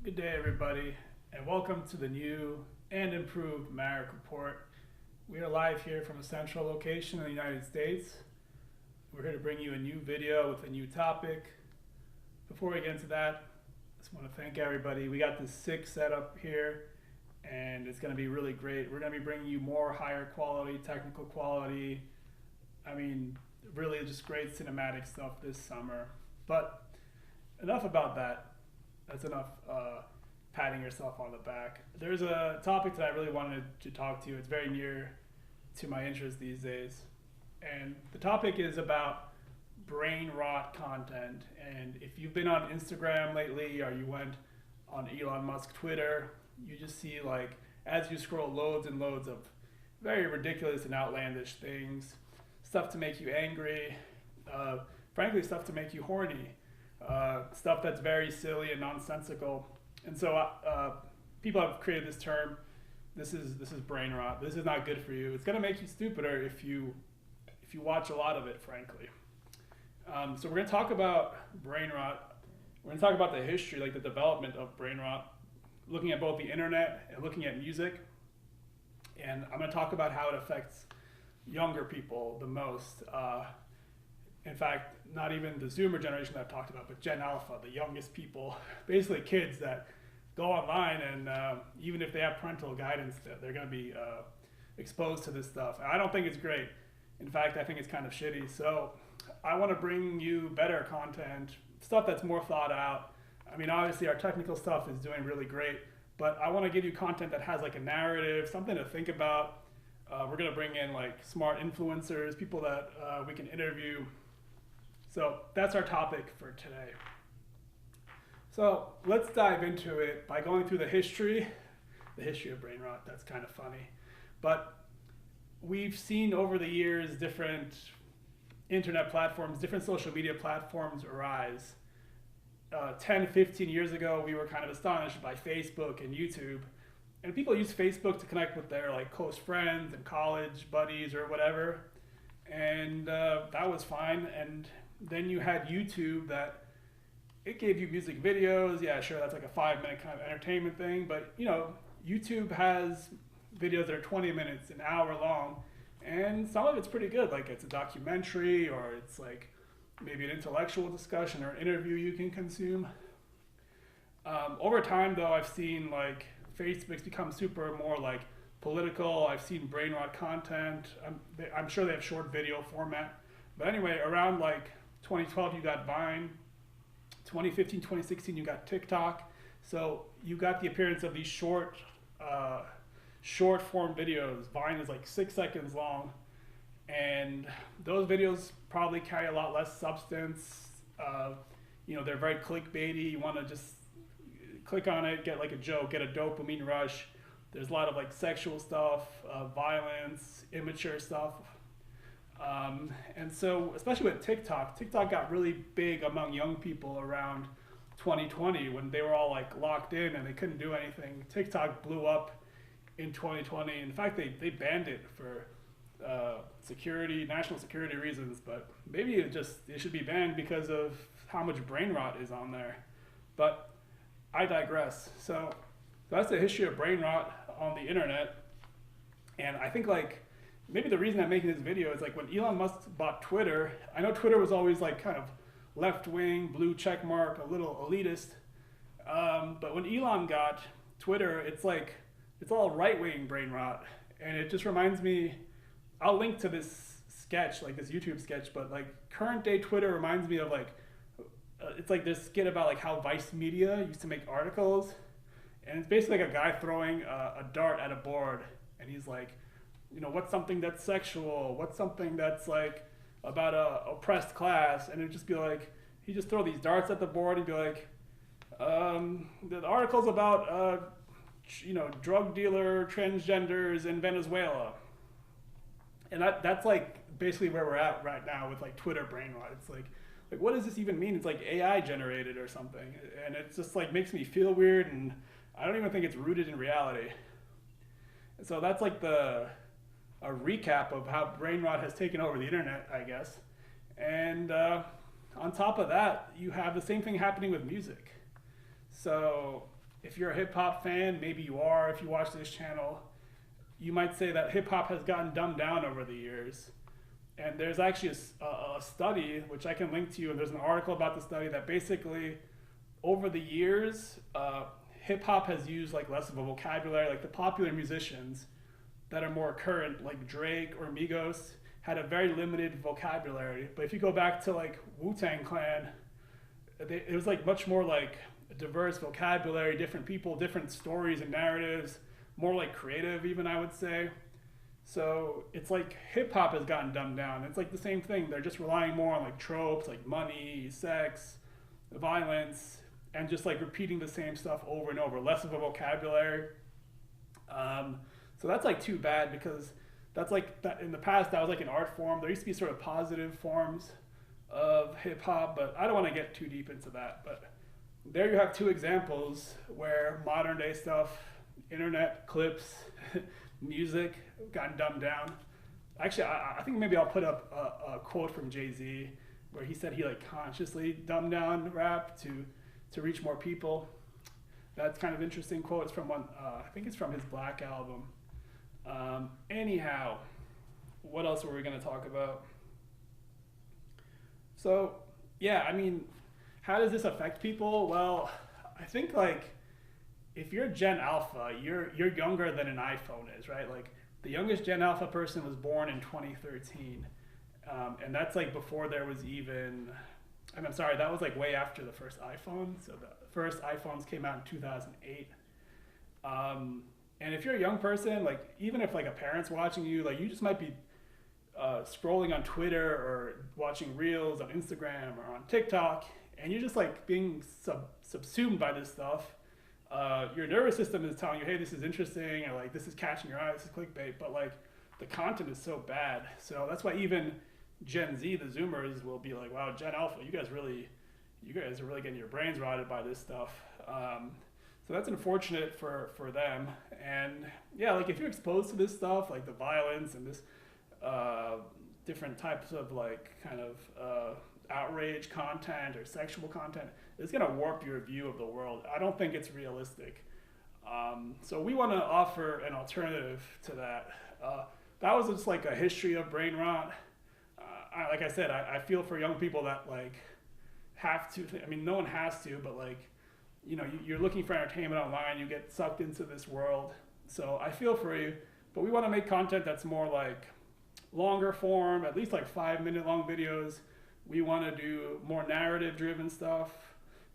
Good day, everybody, and welcome to the new and improved Marek Report. We are live here from a central location in the United States. We're here to bring you a new video with a new topic. Before we get into that, I just want to thank everybody. We got this sick setup here, and it's going to be really great. We're going to be bringing you more higher quality, technical quality. Really just great cinematic stuff this summer. But enough about that. That's enough patting yourself on the back. There's a topic that I really wanted to talk to you. It's very near to my interest these days. And the topic is about brain rot content. And if you've been on Instagram lately or you went on Elon Musk Twitter, you just see, like, as you scroll, loads and loads of very ridiculous and outlandish things. Stuff to make you angry, frankly stuff to make you horny. Stuff that's very silly and nonsensical. And so people have created this term. This is brain rot. This is not good for you. It's going to make you stupider if you watch a lot of it, frankly. So we're going to talk about brain rot. We're going to talk about the history, like the development of brain rot, looking at both the internet and looking at music. And I'm going to talk about how it affects younger people the most. In fact, not even the Zoomer generation that I've talked about, but Gen Alpha, the youngest people, basically kids that go online and even if they have parental guidance, they're going to be exposed to this stuff. And I don't think it's great. In fact, I think it's kind of shitty. So I want to bring you better content, stuff that's more thought out. I mean, obviously our technical stuff is doing really great, but I want to give you content that has like a narrative, something to think about. We're going to bring in like smart influencers, people that we can interview. So that's our topic for today. So let's dive into it by going through the history of brain rot. That's kind of funny. But we've seen over the years different internet platforms, different social media platforms arise. 10, 15 years ago, we were kind of astonished by Facebook and YouTube. And people use Facebook to connect with their like close friends and college buddies or whatever. And that was fine. And then you had YouTube that it gave you music videos. Yeah, sure, that's like a 5-minute kind of entertainment thing. But, you know, YouTube has videos that are 20 minutes, an hour long. And some of it's pretty good. Like it's a documentary or it's like maybe an intellectual discussion or interview you can consume. Over time, though, I've seen like Facebook's become super more like political. I've seen brain rot content. I'm sure they have short video format. But anyway, around like 2012, you got Vine. 2015, 2016, you got TikTok. So you got the appearance of these short form videos. Vine is like 6 seconds long. And those videos probably carry a lot less substance. They're very clickbaity. You want to just click on it, get like a joke, get a dopamine rush. There's a lot of like sexual stuff, violence, immature stuff. And so, especially with TikTok got really big among young people around 2020 when they were all like locked in and they couldn't do anything. TikTok blew up in 2020. In fact, they banned it for national security reasons, but maybe it should be banned because of how much brain rot is on there. But I digress. So that's the history of brain rot on the internet. And I think like maybe the reason I'm making this video is like when Elon Musk bought Twitter, I know Twitter was always like kind of left-wing, blue check mark, a little elitist. But when Elon got Twitter, it's all right-wing brain rot. And it just reminds me, I'll link to this sketch, like this YouTube sketch, but like current day Twitter reminds me of like, it's like this skit about like how Vice Media used to make articles. And it's basically like a guy throwing a dart at a board. And he's like, what's something that's sexual? What's something that's like about a oppressed class? And it'd just be like, he'd just throw these darts at the board and be like, the article's about, drug dealer transgenders in Venezuela. And that's like basically where we're at right now with like Twitter brain rot. It's like what does this even mean? It's like AI generated or something. And it's just like makes me feel weird and I don't even think it's rooted in reality. And so that's like a recap of how brain rot has taken over the internet, I guess. And on top of that, you have the same thing happening with music. So if you're a hip hop fan, maybe you are. If you watch this channel, you might say that hip hop has gotten dumbed down over the years. And there's actually a study, which I can link to you, and there's an article about the study that basically, over the years, hip hop has used like less of a vocabulary. Like the popular musicians that are more current, like Drake or Migos, had a very limited vocabulary. But if you go back to like Wu-Tang Clan, it was like much more like a diverse vocabulary, different people, different stories and narratives, more like creative even, I would say. So it's like hip hop has gotten dumbed down. It's like the same thing. They're just relying more on like tropes like money, sex, violence, and just like repeating the same stuff over and over. Less of a vocabulary. So that's like too bad, because that's like that in the past that was like an art form. There used to be sort of positive forms of hip hop, but I don't want to get too deep into that. But there you have two examples where modern day stuff, internet clips, music gotten dumbed down. Actually, I think maybe I'll put up a quote from Jay-Z where he said he like consciously dumbed down rap to reach more people. That's kind of interesting quote. It's from one, I think it's from his Black album. Anyhow, what else were we going to talk about? So, yeah, I mean, how does this affect people? Well, I think like if you're Gen Alpha, you're younger than an iPhone is, right? Like the youngest Gen Alpha person was born in 2013, and that's like before there was even. I'm sorry, that was like way after the first iPhone. So the first iPhones came out in 2008. And if you're a young person, like even if like a parent's watching you, like you just might be scrolling on Twitter or watching reels on Instagram or on TikTok, and you're just like being subsumed by this stuff. Your nervous system is telling you, hey, this is interesting, or like this is catching your eye, this is clickbait, but like the content is so bad. So that's why even Gen Z, the Zoomers, will be like, wow, Gen Alpha, you guys are really getting your brains rotted by this stuff. So that's unfortunate for them. And yeah, like if you're exposed to this stuff, like the violence and this different types of like kind of outrage content or sexual content, it's gonna warp your view of the world. I don't think it's realistic. So we want to offer an alternative to that. That was just like a history of brain rot. Like I said, I feel for young people that like have to. I mean, no one has to, but like, you know, you're looking for entertainment online, you get sucked into this world. So I feel for you, but we want to make content that's more like longer form, at least like 5-minute long videos. We want to do more narrative driven stuff,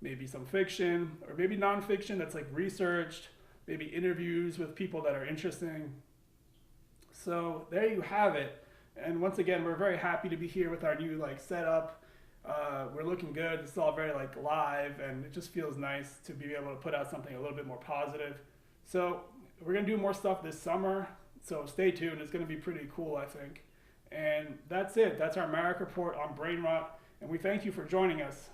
maybe some fiction or maybe nonfiction that's like researched, maybe interviews with people that are interesting. So there you have it. And once again, we're very happy to be here with our new like setup. We're looking good. It's all very like live, and it just feels nice to be able to put out something a little bit more positive. So we're gonna do more stuff this summer. So stay tuned. It's gonna be pretty cool, I think. And that's it. That's our Marek report on brain rot. And we thank you for joining us.